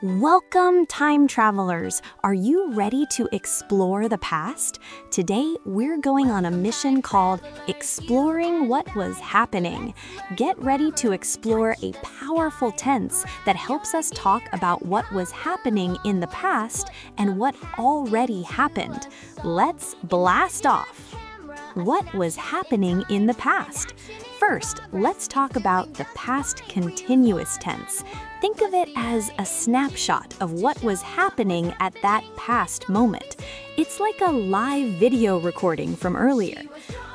Welcome, time travelers! Are you ready to explore the past? Today, we're going on a mission called Exploring What Was Happening. Get ready to explore a powerful tense that helps us talk about what was happening in the past and what already happened. Let's blast off! What was happening in the past? First, let's talk about the past continuous tense. Think of it as a snapshot of what was happening at that past moment. It's like a live video recording from earlier.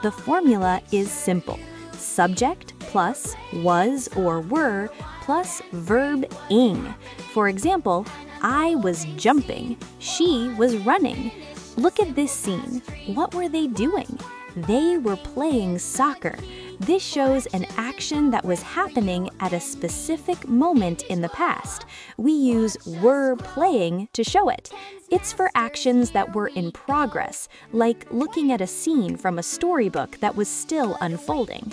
The formula is simple. Subject plus was or were plus verb ing. For example, I was jumping, she was running. Look at this scene. What were they doing? They were playing soccer. This shows an action that was happening at a specific moment in the past. We use were playing to show it. It's for actions that were in progress, like looking at a scene from a storybook that was still unfolding.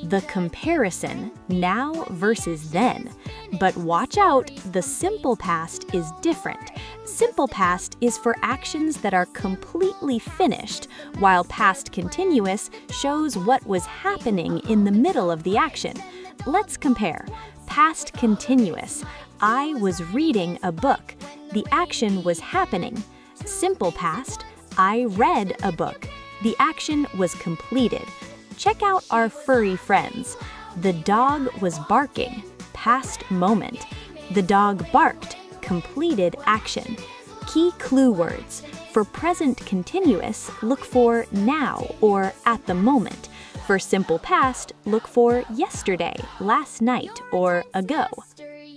The comparison, now versus then. But watch out, the simple past is different. Simple past is for actions that are completely finished, while past continuous shows what was happening in the middle of the action. Let's compare. Past continuous, I was reading a book. The action was happening. Simple past, I read a book. The action was completed. Check out our furry friends. The dog was barking. Past moment. The dog barked. Completed action. Key clue words. For present continuous, look for now or at the moment. For simple past, look for yesterday, last night, or ago.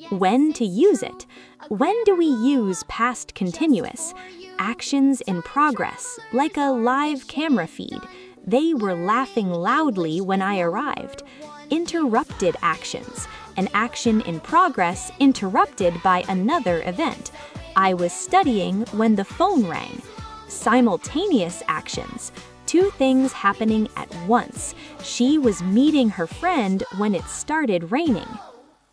When to use it. When do we use past continuous? Actions in progress, like a live camera feed. They were laughing loudly when I arrived. Interrupted actions. An action in progress interrupted by another event. I was studying when the phone rang. Simultaneous actions. Two things happening at once. She was meeting her friend when it started raining.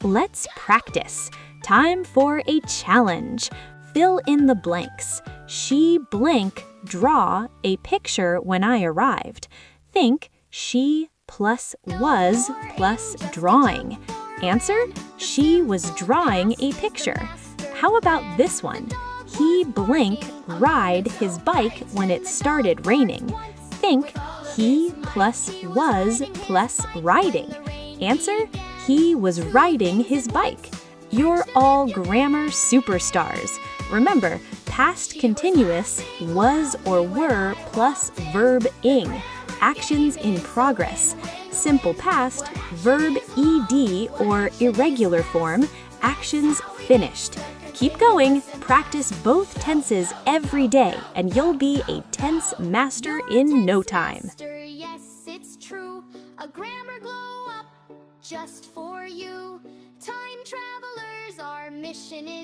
Let's practice. Time for a challenge. Fill in the blanks. She blank draw a picture when I arrived. Think she plus was plus drawing. Answer, she was drawing a picture. How about this one? He blank ride his bike when it started raining. Think he plus was plus riding. Answer, he was riding his bike. You're all grammar superstars. Remember, past continuous, was or were plus verb ing. Actions in progress. Simple past, verb ed or irregular form, actions finished. Keep going, practice both tenses every day, and you'll be a tense master in no time. Yes, it's true. A grammar glow up just for you. Time travelers, our mission is